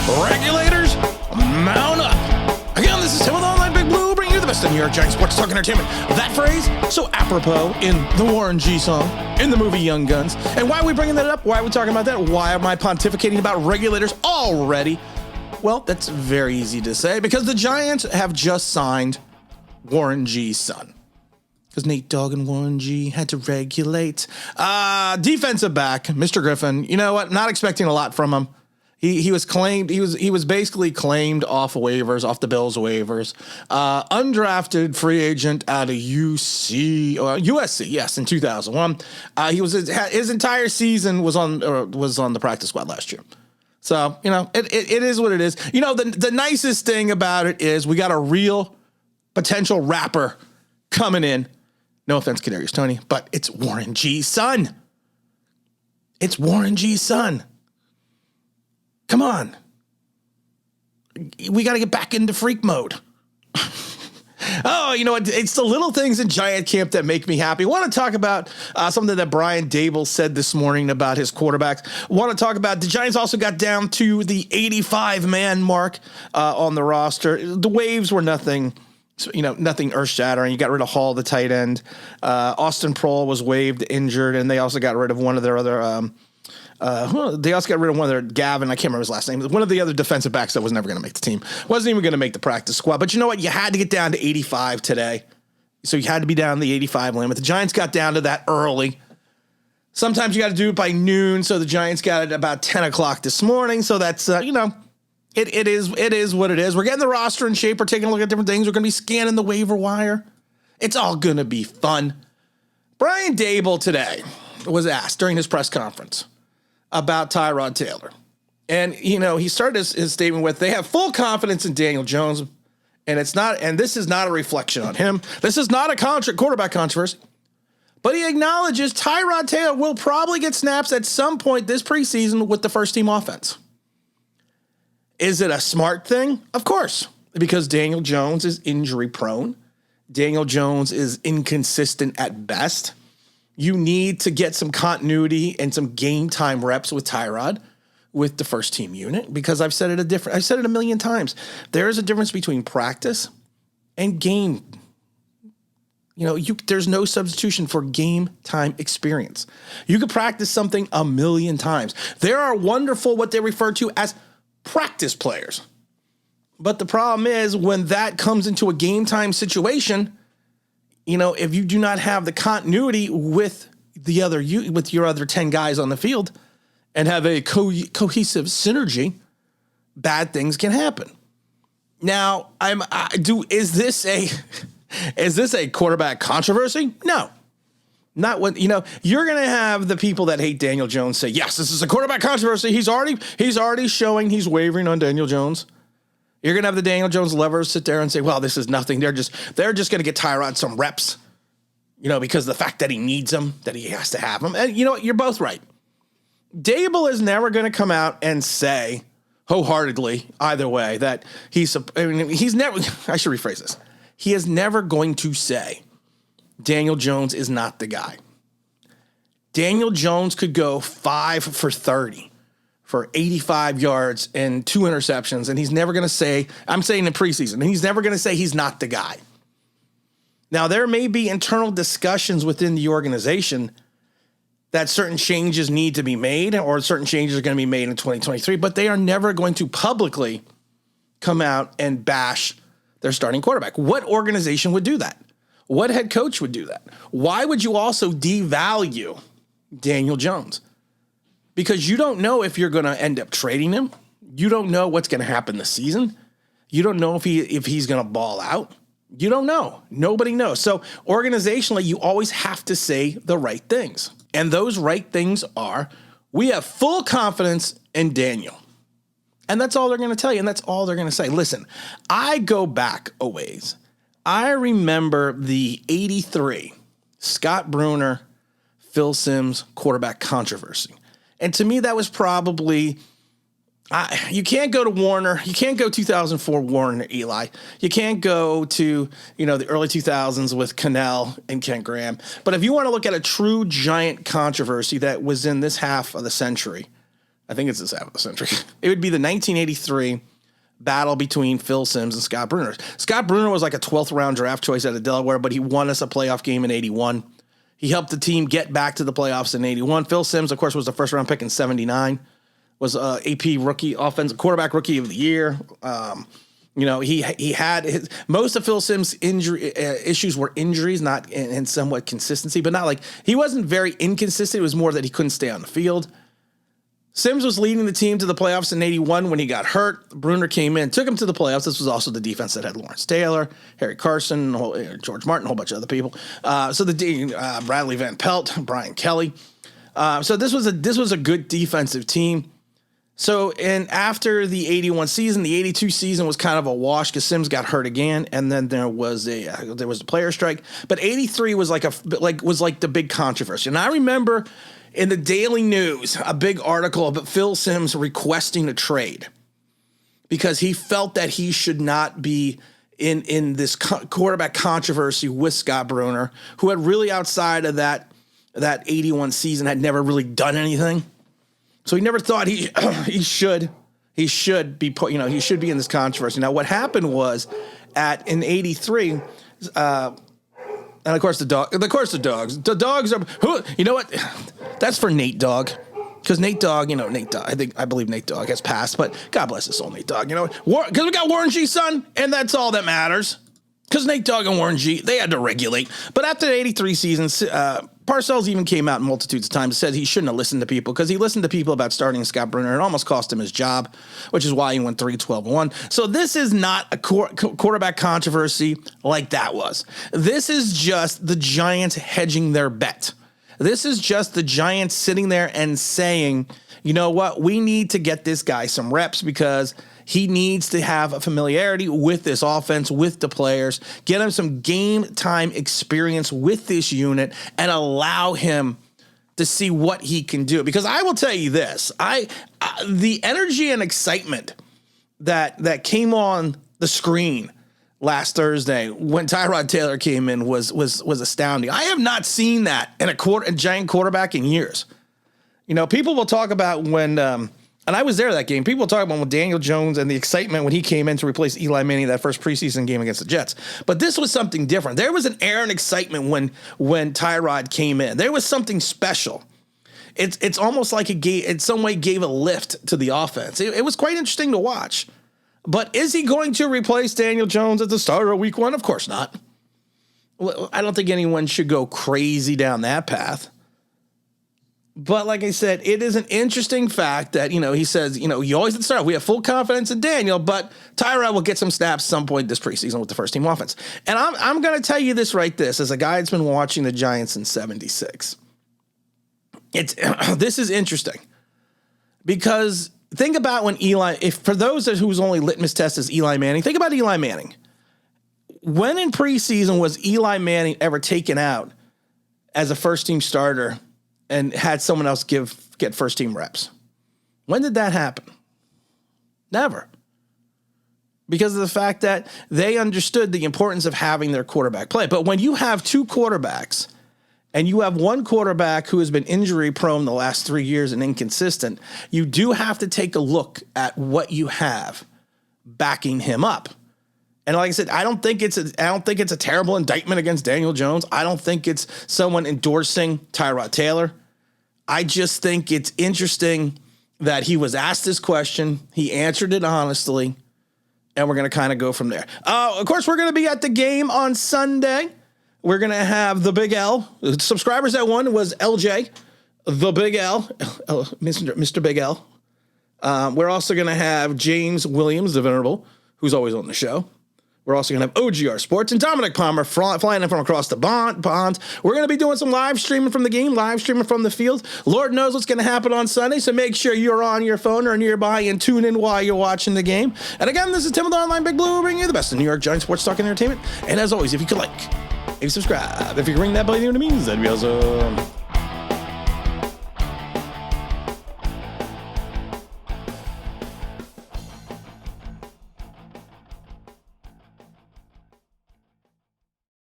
Regulators, mount up. Again, this is Tim with Online Big Blue, bringing you the best of New York Giants sports talk entertainment. That phrase, so apropos in the Warren G song, in the movie Young Guns. And why are we bringing that up? Why are we talking about that? Why am I pontificating about regulators already? Well, that's very easy to say, because the Giants have just signed Warren G's son. Because Nate Dogg and Warren G had to regulate. Defensive back, Mr. Griffin. You know what? Not expecting a lot from him. He was claimed. He was basically claimed off waivers, off the Bills waivers. Undrafted free agent out of USC, yes, in 2001. His entire season was on the practice squad last year. So it is what it is. The nicest thing about it is we got a real potential rapper coming in. No offense, Kadarius Toney, but it's Warren G's son. It's Warren G's son. Come on. We got to get back into freak mode. Oh, you know what? It's the little things in Giant camp that make me happy. I want to talk about something that Brian Dable said this morning about his quarterbacks. I want to talk about the Giants also got down to the 85-man mark on the roster. The waves were nothing. So, nothing earth-shattering. You got rid of Hall, the tight end. Austin Prohl was waived, injured, and they also got rid of one of their other. They also got rid of one of their Gavin. I can't remember his last name. One of the other defensive backs that was never going to make the team. Wasn't even going to make the practice squad. But you know what? You had to get down to 85 today, so you had to be down the 85 limit. The Giants got down to that early. Sometimes you got to do it by noon, so the Giants got it about 10 o'clock this morning. So that's It is what it is. We're getting the roster in shape. We're taking a look at different things. We're going to be scanning the waiver wire. It's all going to be fun. Brian Dable today was asked during his press conference about Tyrod Taylor. And, he started his statement with, they have full confidence in Daniel Jones. And this is not a reflection on him. This is not a quarterback controversy. But he acknowledges Tyrod Taylor will probably get snaps at some point this preseason with the first team offense. Is it a smart thing? Of course, because Daniel Jones is injury prone. Daniel Jones is inconsistent at best. You need to get some continuity and some game time reps with Tyrod with the first team unit, because I've said it a million times. There is a difference between practice and game. There's no substitution for game time experience. You could practice something a million times. There are wonderful, what they refer to as practice players. But the problem is when that comes into a game time situation, if you do not have the continuity with your other 10 guys on the field and have a cohesive synergy, bad things can happen. Now, is this a quarterback controversy? No. Not when, you're going to have the people that hate Daniel Jones say, yes, this is a quarterback controversy. He's already showing he's wavering on Daniel Jones. You're going to have the Daniel Jones lovers sit there and say, well, this is nothing. They're just going to get Tyrod some reps, because of the fact that he needs them, that he has to have them. And you know what? You're both right. Dable is never going to come out and say wholeheartedly either way that he's never, I should rephrase this. He is never going to say Daniel Jones is not the guy. Daniel Jones could go 5 for 30 for 85 yards and 2 interceptions, and he's never going to say, I'm saying in preseason, and he's never going to say he's not the guy. Now, there may be internal discussions within the organization that certain changes need to be made, or certain changes are going to be made in 2023, but they are never going to publicly come out and bash their starting quarterback. What organization would do that? What head coach would do that? Why would you also devalue Daniel Jones? Because you don't know if you're going to end up trading him. You don't know what's going to happen this season. You don't know if he's going to ball out. You don't know. Nobody knows. So organizationally, you always have to say the right things. And those right things are, we have full confidence in Daniel. And that's all they're going to tell you. And that's all they're going to say. Listen, I go back a ways. I remember the 83 Scott Bruner, Phil Simms quarterback controversy. And to me, that was probably, you can't go to Warner. You can't go 2004 Warner and Eli. You can't go to, the early 2000s with Cannell and Kent Graham. But if you want to look at a true Giant controversy that was in this half of the century, I think it's this half of the century. It would be the 1983 battle between Phil Simms and Scott Brunner. Scott Brunner was like a 12th round draft choice out of Delaware, but he won us a playoff game in 81. He helped the team get back to the playoffs in 81. Phil Simms, of course, was the first round pick in 79. Was AP rookie, offensive quarterback rookie of the year. He had most of Phil Simms' injury issues were injuries, not and somewhat consistency, but not like he wasn't very inconsistent. It was more that he couldn't stay on the field. Simms was leading the team to the playoffs in 81 when he got hurt. Brunner came in, took him to the playoffs. This was also the defense that had Lawrence Taylor, Harry Carson, George Martin, a whole bunch of other people. Bradley Van Pelt, Brian Kelly. So this was a good defensive team. So, and after the 81 season, the 82 season was kind of a wash because Simms got hurt again, and then there was a player strike. But 83 was like the big controversy. And I remember in the Daily News a big article about Phil Simms requesting a trade because he felt that he should not be in this quarterback controversy with Scott Brunner, who had really outside of that 81 season had never really done anything. So he never thought he should be put, he should be in this controversy. Now what happened was in 83, and of course the dogs are, you know what? That's for Nate Dogg. Because Nate Dogg, I believe Nate Dogg has passed, but God bless his soul, Nate Dogg. Because we got Warren G's son, and that's all that matters. Because Nate Dogg and Warren G, they had to regulate. But after the 83 season, Parcells even came out multitudes of times and said he shouldn't have listened to people because he listened to people about starting Scott Brunner and almost cost him his job, which is why he went 3-12-1. So this is not a quarterback controversy like that was. This is just the Giants hedging their bet. This is just the Giants sitting there and saying, you know what, we need to get this guy some reps because he needs to have a familiarity with this offense, with the players, get him some game time experience with this unit, and allow him to see what he can do. Because I will tell you this, the energy and excitement that came on the screen last Thursday when Tyrod Taylor came in was astounding. I have not seen that in a Giant quarterback in years. People will talk about when, and I was there that game, people will talk about when Daniel Jones and the excitement when he came in to replace Eli Manning that first preseason game against the Jets. But this was something different. There was an air and excitement when Tyrod came in. There was something special. It's almost like it in some way gave a lift to the offense. It was quite interesting to watch. But is he going to replace Daniel Jones as the starter of week one? Of course not. I don't think anyone should go crazy down that path. But like I said, it is an interesting fact that, he says, you always at the start, we have full confidence in Daniel, but Tyrod will get some snaps some point this preseason with the first team offense. And I'm going to tell you this as a guy that's been watching the Giants in 76. This is interesting because think about when for those whose only litmus test is Eli Manning, think about Eli Manning. When in preseason was Eli Manning ever taken out as a first team starter and had someone else get first team reps? When did that happen? Never. Because of the fact that they understood the importance of having their quarterback play. But when you have two quarterbacks and you have one quarterback who has been injury prone the last 3 years and inconsistent, you do have to take a look at what you have backing him up. And like I said, I don't think it's a terrible indictment against Daniel Jones. I don't think it's someone endorsing Tyrod Taylor. I just think it's interesting that he was asked this question. He answered it honestly, and we're going to kind of go from there. Of course, we're going to be at the game on Sunday. We're going to have the Big L. Subscribers that won was LJ, the Big L, Mr. Big L. We're also going to have James Williams, the Venerable, who's always on the show. We're also going to have OGR Sports and Dominic Palmer flying in from across the pond. We're going to be doing some live streaming from the game, live streaming from the field. Lord knows what's going to happen on Sunday, so make sure you're on your phone or nearby and tune in while you're watching the game. And again, this is Tim with Online Big Blue, bringing you the best in New York Giants sports talk and entertainment. And as always, if you could if you subscribe, if you could ring that bell, you know what it means, that'd be awesome.